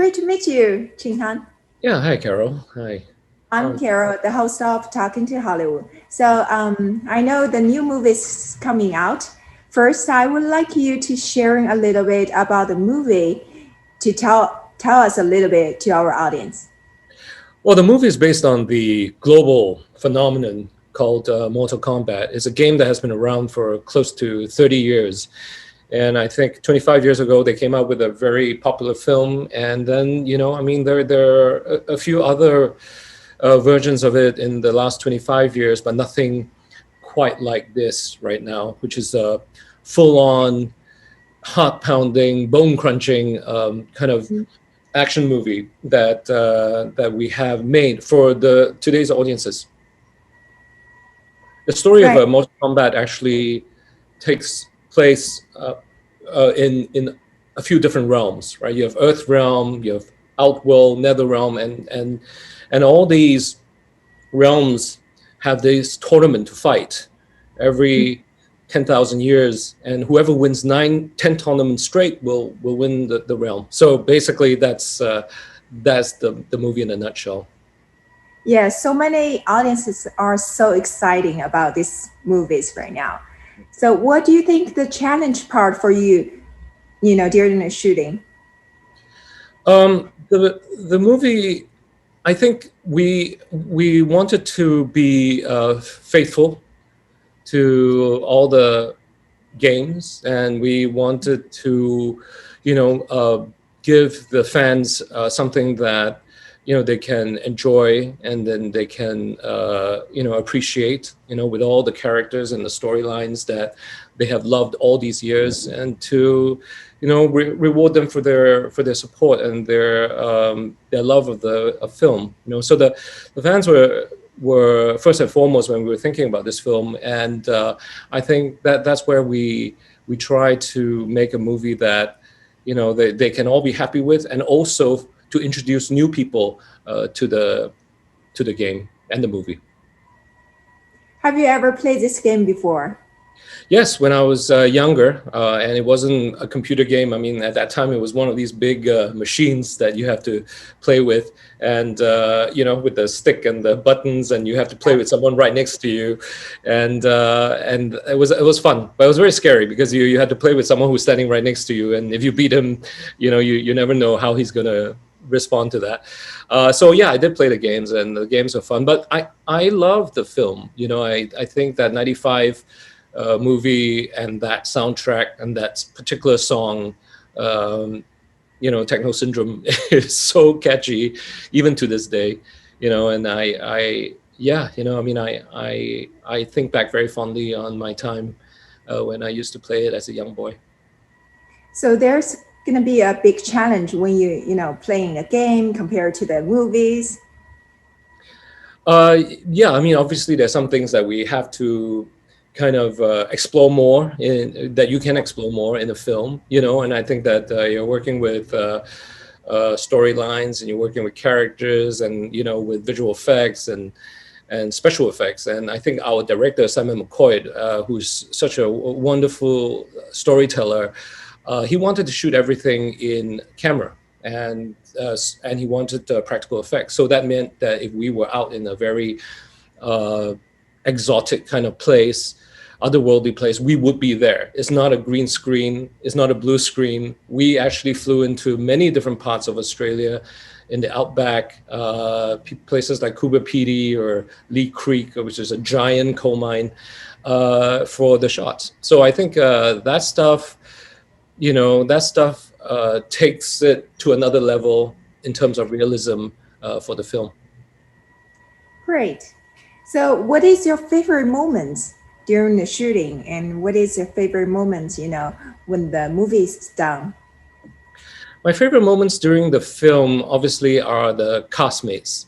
Great to meet you, Chinhan. Yeah, hi, Carol. Hi. I'm Carol, the host of Talking to Hollywood. So I know the new movie is coming out. First, I would like you to sharing a little bit about the movie to tell us a little bit to our audience. Well, the movie is based on the global phenomenon called Mortal Kombat. It's a game that has been around for close to 30 years. And I think 25 years ago, they came out with a very popular film. And then, there are a few other versions of it in the last 25 years, but nothing quite like this right now, which is a full-on, heart-pounding, bone-crunching kind of action movie that we have made for the today's audiences. The story of Right. Mortal Kombat actually takes place in a few different realms, right? You have Earth realm, you have Outworld, Nether realm, and all these realms have this tournament to fight every 10,000 years, and whoever wins 10 tournaments straight will win the realm. So basically, that's the movie in a nutshell. Yeah, so many audiences are so exciting about these movies right now. So what do you think the challenge part for you, during the shooting? The movie, I think we wanted to be faithful to all the games, and we wanted to, give the fans something that they can enjoy, and then they can appreciate, with all the characters and the storylines that they have loved all these years, and to reward them for their support and their love of the film. So the fans were first and foremost when we were thinking about this film, and I think that's where we try to make a movie that they can all be happy with, and also to introduce new people to the game and the movie. Have you ever played this game before? Yes, when I was younger, and it wasn't a computer game. I mean, at that time, it was one of these big machines that you have to play with, and with the stick and the buttons, and you have to play with someone right next to you, and it was fun, but it was very scary because you had to play with someone who's standing right next to you, and if you beat him, you never know how he's gonna respond to that. So yeah, I did play the games, and the games are fun. But I love the film. I think that '95 movie and that soundtrack and that particular song, Techno Syndrome, is so catchy, even to this day. And I think back very fondly on my time when I used to play it as a young boy. So there's going to be a big challenge when playing a game compared to the movies. Yeah, I mean, obviously there's some things that we have to kind of explore more that you can explore more in a film, and I think that you're working with storylines, and you're working with characters, and with visual effects and special effects. And I think our director, Simon McCoy, who's such a wonderful storyteller, he wanted to shoot everything in camera, and he wanted practical effects. So that meant that if we were out in a very exotic kind of place, otherworldly place, we would be there. It's not a green screen, it's not a blue screen. We actually flew into many different parts of Australia, in the outback, places like Coober Pedy or Lee Creek, which is a giant coal mine, for the shots. So I think that stuff takes it to another level in terms of realism for the film. Great. So what is your favorite moments during the shooting, and what is your favorite moments, when the movie is done? My favorite moments during the film, obviously, are the castmates.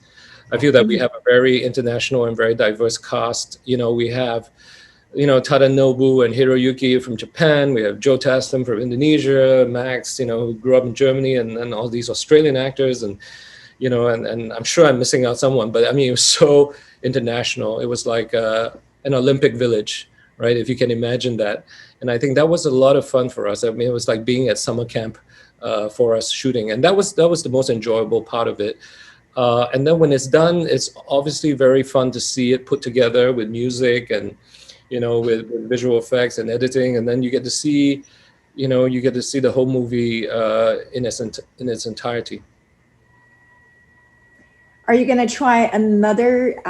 I feel that we have a very international and very diverse cast. We have, Tadanobu and Hiroyuki from Japan. We have Joe Taslim from Indonesia, Max, who grew up in Germany, and all these Australian actors, and I'm sure I'm missing out someone, but I mean, it was so international. It was like an Olympic village, right? If you can imagine that. And I think that was a lot of fun for us. I mean, it was like being at summer camp for us shooting, and that was the most enjoyable part of it. And then when it's done, it's obviously very fun to see it put together with music and with visual effects and editing, and then you get to see the whole movie in its entirety. Are you gonna try another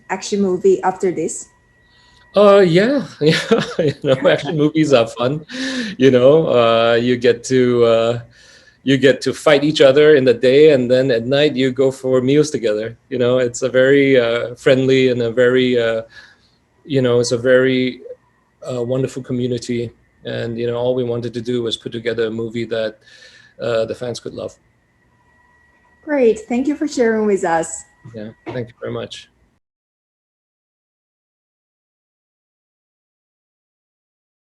action movie after this? Yeah, yeah. Action movies are fun. You get to fight each other in the day, and then at night you go for meals together. It's a very friendly and it's a very wonderful community. And all we wanted to do was put together a movie that the fans could love. Great. Thank you for sharing with us. Yeah, thank you very much.